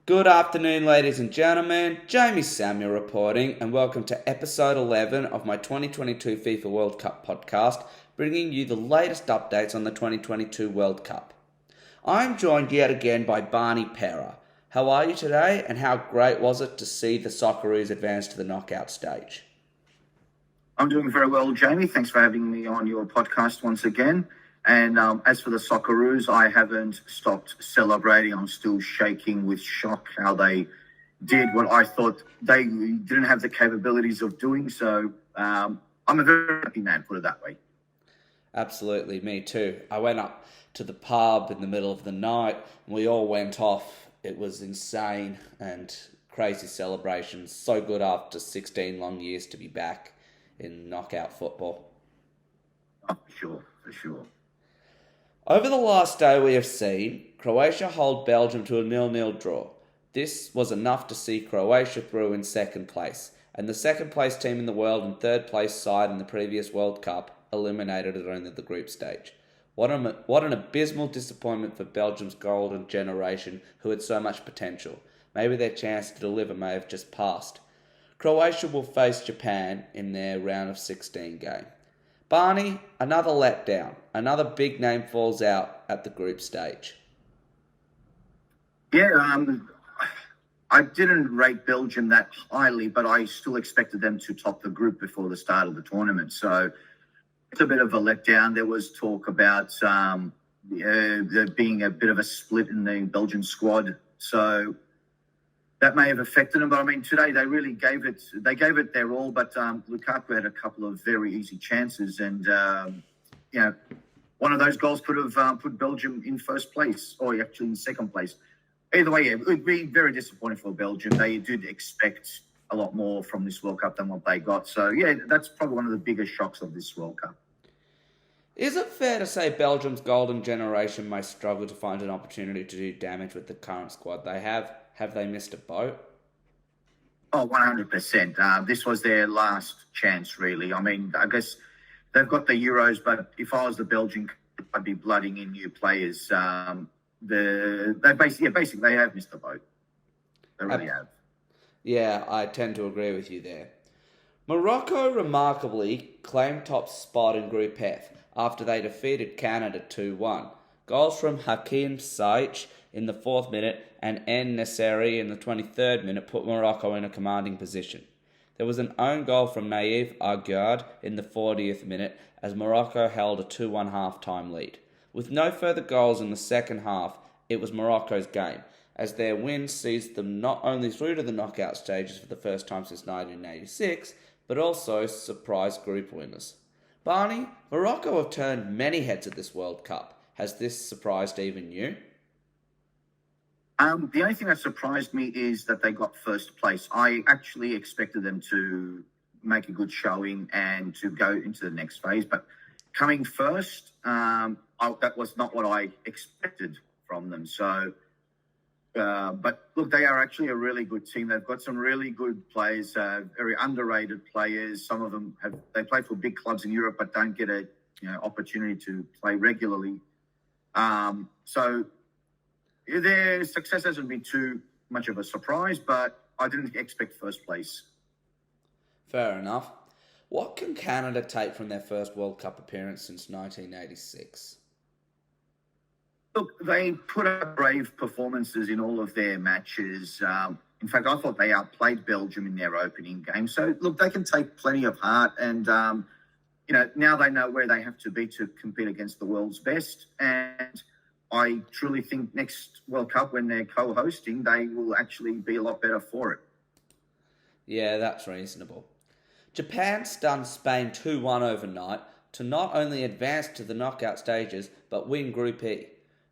Good afternoon, ladies and gentlemen. Jamie Samuel reporting, and welcome to episode 11 of my 2022 FIFA World Cup podcast, bringing you the latest updates on the 2022 World Cup. I'm joined yet again by Bani Pera. How are you today, and how great was it to see the Socceroos advance to the knockout stage? I'm doing very well, Jamie. Thanks for having me on your podcast once again. And as for the Socceroos, I haven't stopped celebrating. I'm still shaking with shock how they did what I thought they didn't have the capabilities of doing. So I'm a very happy man, put it that way. Absolutely, me too. I went up to the pub in the middle of the night, and we all went off. It was insane and crazy celebrations. So good after 16 long years to be back in knockout football. Oh, for sure. Over the last day we have seen Croatia hold Belgium to a 0-0 draw. This was enough to see Croatia through in second place, and the second place team in the world and third place side in the previous World Cup eliminated at only the group stage. What an abysmal disappointment for Belgium's golden generation who had so much potential. Maybe their chance to deliver may have just passed. Croatia will face Japan in their round of 16 game. Barney, another letdown. Another big name falls out at the group stage. Yeah, I didn't rate Belgium that highly, but I still expected them to top the group before the start of the tournament. So it's a bit of a letdown. There was talk about there being a bit of a split in the Belgian squad. So that may have affected them, but I mean, today they really gave it their all, but Lukaku had a couple of very easy chances, and one of those goals could have put Belgium in first place, or actually in second place. Either way, it would be very disappointing for Belgium. They did expect a lot more from this World Cup than what they got. So yeah, that's probably one of the biggest shocks of this World Cup. Is it fair to say Belgium's golden generation may struggle to find an opportunity to do damage with the current squad they have? Have they missed a boat? Oh, 100%. This was their last chance, really. I mean, I guess they've got the Euros, but if I was the Belgian, I'd be blooding in new players. They basically have missed the boat. They really have. Yeah, I tend to agree with you there. Morocco remarkably claimed top spot in Group F after they defeated Canada 2-1. Goals from Hakim Ziyech in the 4th minute and En Nesyri in the 23rd minute put Morocco in a commanding position. There was an own goal from Naïf Aguerd in the 40th minute as Morocco held a 2-1 half-time lead. With no further goals in the second half, it was Morocco's game, as their win sees them not only through to the knockout stages for the first time since 1986, but also surprise group winners. Barney, Morocco have turned many heads at this World Cup. Has this surprised even you? The only thing that surprised me is that they got first place. I actually expected them to make a good showing and to go into the next phase, but coming first, that was not what I expected from them. So, but look, they are actually a really good team. They've got some really good players, very underrated players. Some of them they play for big clubs in Europe, but don't get a opportunity to play regularly. So their success hasn't been too much of a surprise, but I didn't expect first place. Fair enough. What can Canada take from their first World Cup appearance since 1986? Look, they put up brave performances in all of their matches. In fact, I thought they outplayed Belgium in their opening game. So, look, they can take plenty of heart, and now they know where they have to be to compete against the world's best. And I truly think next World Cup, when they're co-hosting, they will actually be a lot better for it. Yeah, that's reasonable. Japan stunned Spain 2-1 overnight to not only advance to the knockout stages, but win Group E.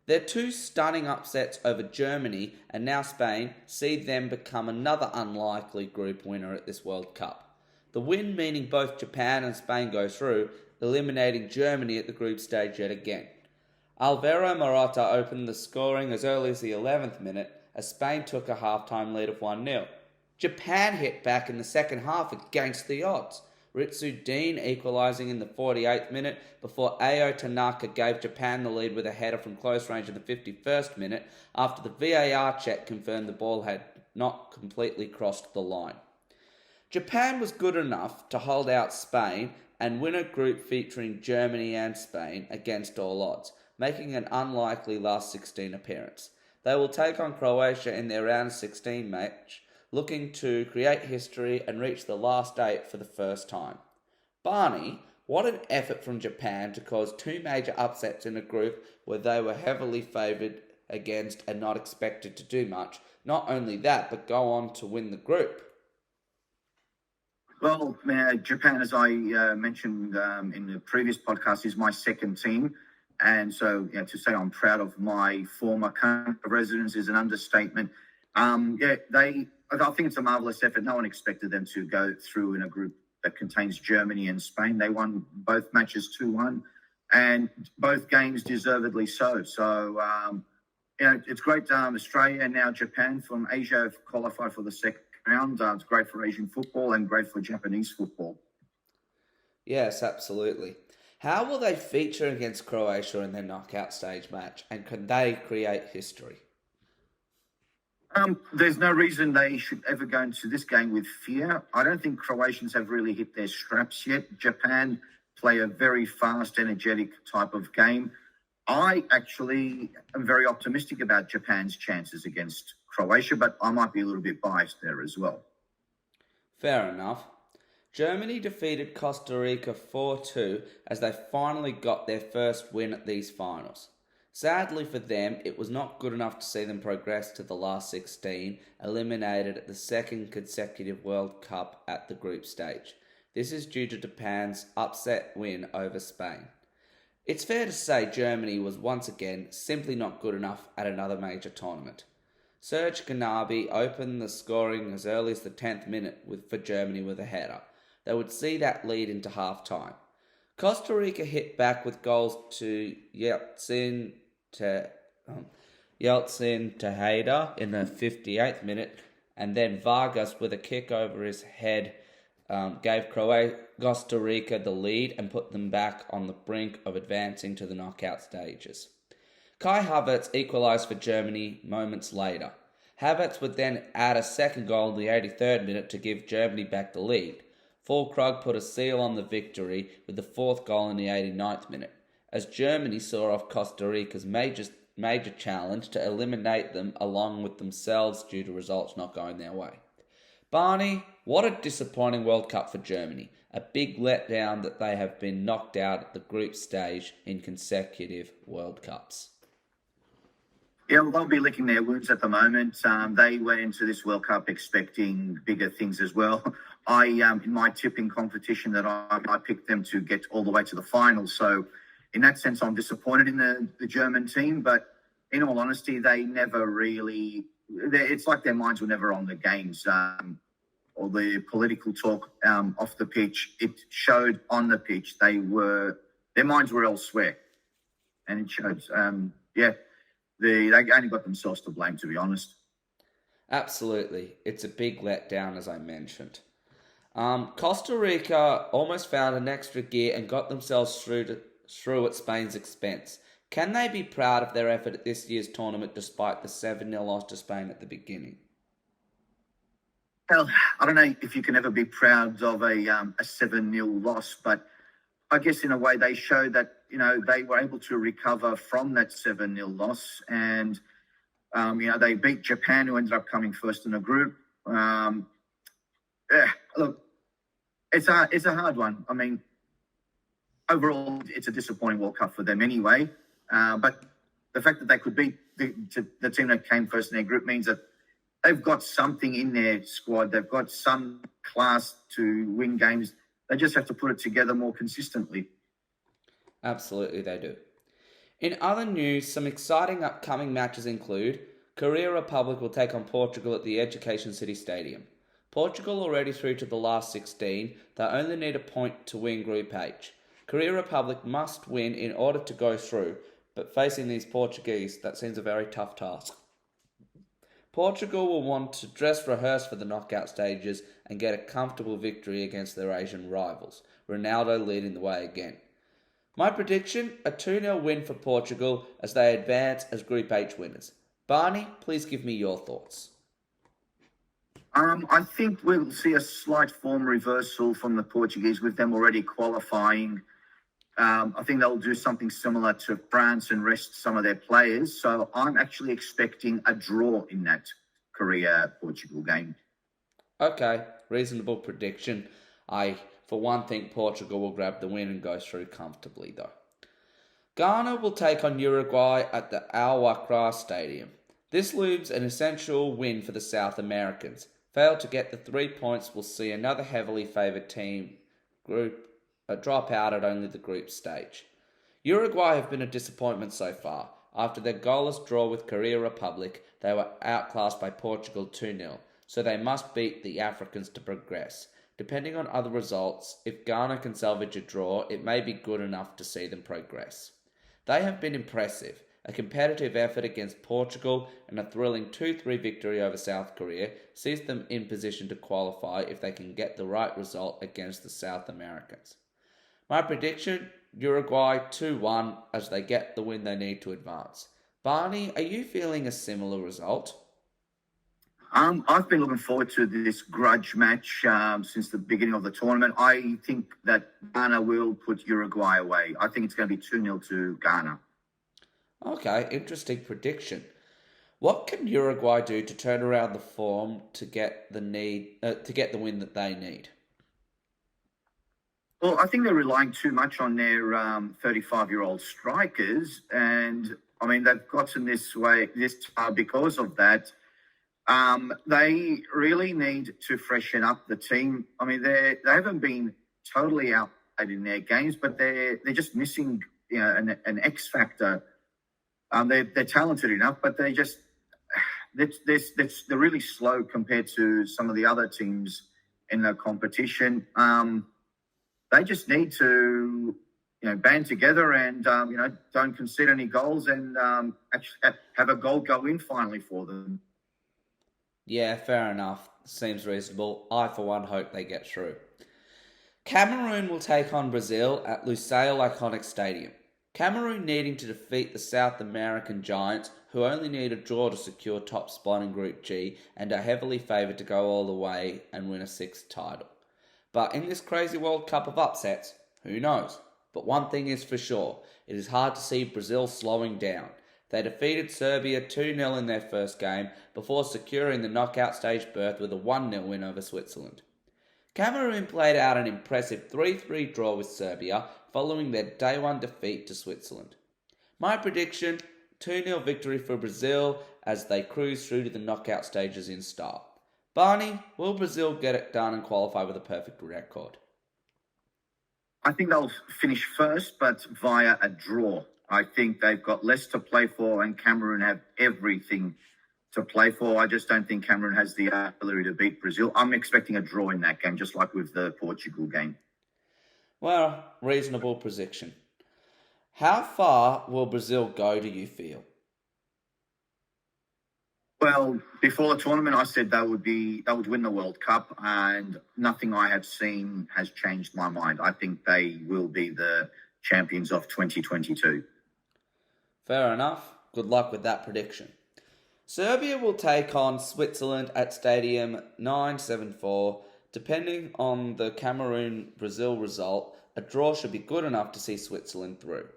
Their two stunning upsets over Germany and now Spain see them become another unlikely group winner at this World Cup. The win meaning both Japan and Spain go through, eliminating Germany at the group stage yet again. Alvaro Morata opened the scoring as early as the 11th minute as Spain took a half-time lead of 1-0. Japan hit back in the second half against the odds. Ritsudin equalising in the 48th minute before Ao Tanaka gave Japan the lead with a header from close range in the 51st minute after the VAR check confirmed the ball had not completely crossed the line. Japan was good enough to hold out Spain and win a group featuring Germany and Spain against all odds, making an unlikely last 16 appearance. They will take on Croatia in their round 16 match, looking to create history and reach the last 8 for the first time. Bani, what an effort from Japan to cause 2 major upsets in a group where they were heavily favoured against and not expected to do much. Not only that, but go on to win the group. Well, Japan, as I mentioned in the previous podcast, is my second team. And so to say I'm proud of my former country of residence is an understatement. I think it's a marvellous effort. No one expected them to go through in a group that contains Germany and Spain. They won both matches 2-1, and both games deservedly so. So, it's great. Australia and now Japan from Asia have qualified for the second round. It's great for Asian football and great for Japanese football. Yes, absolutely. How will they feature against Croatia in their knockout stage match, and can they create history? There's no reason they should ever go into this game with fear. I don't think Croatians have really hit their straps yet. Japan play a very fast, energetic type of game. I actually am very optimistic about Japan's chances against Croatia, but I might be a little bit biased there as well. Fair enough. Germany defeated Costa Rica 4-2 as they finally got their first win at these finals. Sadly for them, it was not good enough to see them progress to the last 16, eliminated at the second consecutive World Cup at the group stage. This is due to Japan's upset win over Spain. It's fair to say Germany was once again simply not good enough at another major tournament. Serge Gnabry opened the scoring as early as the 10th minute for Germany with a header. They would see that lead into half-time. Costa Rica hit back with goals to Yeltsin Tejeda in the 58th minute, and then Vargas with a kick over his head gave Costa Rica the lead and put them back on the brink of advancing to the knockout stages. Kai Havertz equalised for Germany moments later. Havertz would then add a second goal in the 83rd minute to give Germany back the lead. Füllkrug put a seal on the victory with the fourth goal in the 89th minute, as Germany saw off Costa Rica's major challenge to eliminate them along with themselves due to results not going their way. Barney, what a disappointing World Cup for Germany. A big letdown that they have been knocked out at the group stage in consecutive World Cups. Yeah, well, they'll be licking their wounds at the moment. They went into this World Cup expecting bigger things as well. In my tipping competition that I picked them to get all the way to the final. So in that sense, I'm disappointed in the German team. But in all honesty, they never really... It's like their minds were never on the games or the political talk off the pitch. It showed on the pitch. Their minds were elsewhere. And it showed, they only got themselves to blame, to be honest. Absolutely. It's a big letdown, as I mentioned. Costa Rica almost found an extra gear and got themselves through at Spain's expense. Can they be proud of their effort at this year's tournament despite the 7-0 loss to Spain at the beginning? Well, I don't know if you can ever be proud of a 7-0 loss, but I guess in a way they showed that, they were able to recover from that 7-0 loss. And, they beat Japan, who ended up coming first in the group. Look, it's a hard one. I mean, overall, it's a disappointing World Cup for them anyway. But the fact that they could beat the team that came first in their group means that they've got something in their squad. They've got some class to win games. They just have to put it together more consistently. Absolutely, they do. In other news, some exciting upcoming matches include Korea Republic will take on Portugal at the Education City Stadium. Portugal already through to the last 16. They only need a point to win Group H. Korea Republic must win in order to go through, but facing these Portuguese, that seems a very tough task. Portugal will want to dress rehearse for the knockout stages and get a comfortable victory against their Asian rivals, Ronaldo leading the way again. My prediction, a 2-0 win for Portugal as they advance as Group H winners. Barney, please give me your thoughts. I think we'll see a slight form reversal from the Portuguese with them already qualifying. I think they'll do something similar to France and rest some of their players. So I'm actually expecting a draw in that Korea-Portugal game. Okay, reasonable prediction. I, for one, think Portugal will grab the win and go through comfortably, though. Ghana will take on Uruguay at the Al Wakra Stadium. This looms an essential win for the South Americans. Fail to get the 3 points will see another heavily favoured team drop out at only the group stage. Uruguay have been a disappointment so far. After their goalless draw with Korea Republic, they were outclassed by Portugal 2-0, so they must beat the Africans to progress. Depending on other results, if Ghana can salvage a draw, it may be good enough to see them progress. They have been impressive. A competitive effort against Portugal and a thrilling 2-3 victory over South Korea sees them in position to qualify if they can get the right result against the South Americans. My prediction, Uruguay 2-1 as they get the win they need to advance. Barney, are you feeling a similar result? I've been looking forward to this grudge match since the beginning of the tournament. I think that Ghana will put Uruguay away. I think it's going to be 2-0 to Ghana. Okay, interesting prediction. What can Uruguay do to turn around the form to get the win that they need? Well, I think they're relying too much on their 35-year-old strikers, and I mean they've gotten this far because of that. They really need to freshen up the team. I mean, they haven't been totally out in their games, but they're just missing an X factor. They're talented enough, but they're really slow compared to some of the other teams in the competition. They just need to, band together and don't concede any goals and actually have a goal go in finally for them. Yeah, fair enough. Seems reasonable. I, for one, hope they get through. Cameroon will take on Brazil at Lusail Iconic Stadium. Cameroon needing to defeat the South American giants, who only need a draw to secure top spot in Group G and are heavily favoured to go all the way and win a sixth title. But in this crazy World Cup of upsets, who knows? But one thing is for sure, it is hard to see Brazil slowing down. They defeated Serbia 2-0 in their first game before securing the knockout stage berth with a 1-0 win over Switzerland. Cameroon played out an impressive 3-3 draw with Serbia following their day one defeat to Switzerland. My prediction, 2-0 victory for Brazil as they cruise through to the knockout stages in style. Barney, will Brazil get it done and qualify with a perfect record? I think they'll finish first, but via a draw. I think they've got less to play for and Cameroon have everything to play for. I just don't think Cameroon has the ability to beat Brazil. I'm expecting a draw in that game, just like with the Portugal game. Well, reasonable prediction. How far will Brazil go, do you feel? Well, before the tournament, I said they would win the World Cup, and nothing I have seen has changed my mind. I think they will be the champions of 2022. Fair enough. Good luck with that prediction. Serbia will take on Switzerland at Stadium 974. Depending on the Cameroon-Brazil result, a draw should be good enough to see Switzerland through.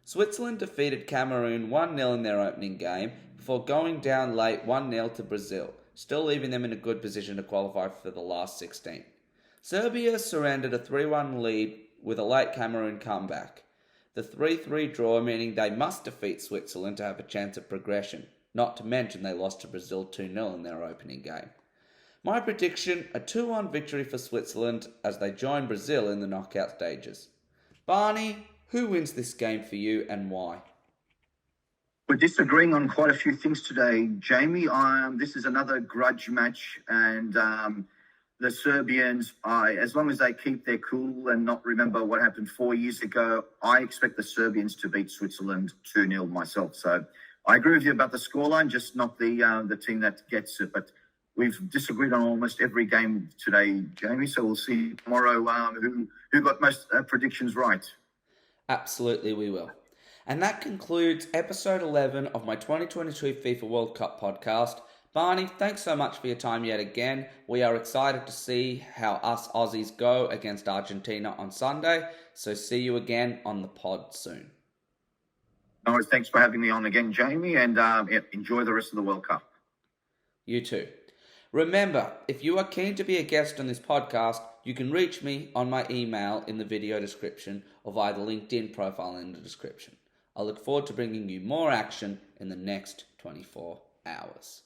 Switzerland defeated Cameroon 1-0 in their opening game before going down late 1-0 to Brazil, still leaving them in a good position to qualify for the last 16. Serbia surrendered a 3-1 lead with a late Cameroon comeback. The 3-3 draw meaning they must defeat Switzerland to have a chance of progression, not to mention they lost to Brazil 2-0 in their opening game. My prediction, a 2-1 victory for Switzerland as they join Brazil in the knockout stages. Barney, who wins this game for you and why? We're disagreeing on quite a few things today, Jamie. This is another grudge match, and the Serbians, as long as they keep their cool and not remember what happened 4 years ago, I expect the Serbians to beat Switzerland 2-0 myself. So I agree with you about the scoreline, just not the team that gets it. But we've disagreed on almost every game today, Jamie. So we'll see tomorrow who got most predictions right. Absolutely, we will. And that concludes episode 11 of my 2022 FIFA World Cup podcast. Barney, thanks so much for your time yet again. We are excited to see how us Aussies go against Argentina on Sunday. So see you again on the pod soon. No worries. Thanks for having me on again, Jamie, and enjoy the rest of the World Cup. You too. Remember, if you are keen to be a guest on this podcast, you can reach me on my email in the video description or via the LinkedIn profile in the description. I look forward to bringing you more action in the next 24 hours.